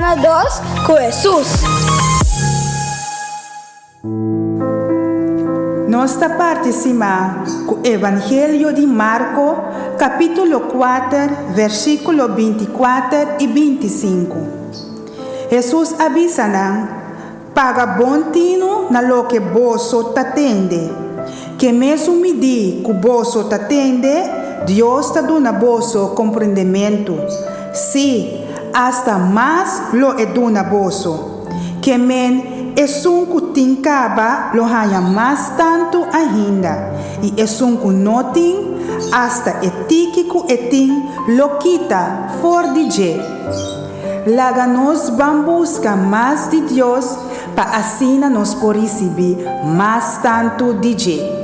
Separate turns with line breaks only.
Semana 2 com Jesus.
Nós está participando com o Evangelho de Marco, capítulo 4, versículo 24 e 25. Jesus avisa paga bom tino na lo que bolso tatende, que mesmo medir que o bolso tatende, Deus está dando bolso compreendimento. Sim, hasta mais lo eduna bolso, que men esunku tincaba lo haya mais tanto ainda, e esunku notin hasta etiquico etin lo quita for de je. Laga nos vamos buscar mais de Deus, para assim nos por receber mais tanto de je.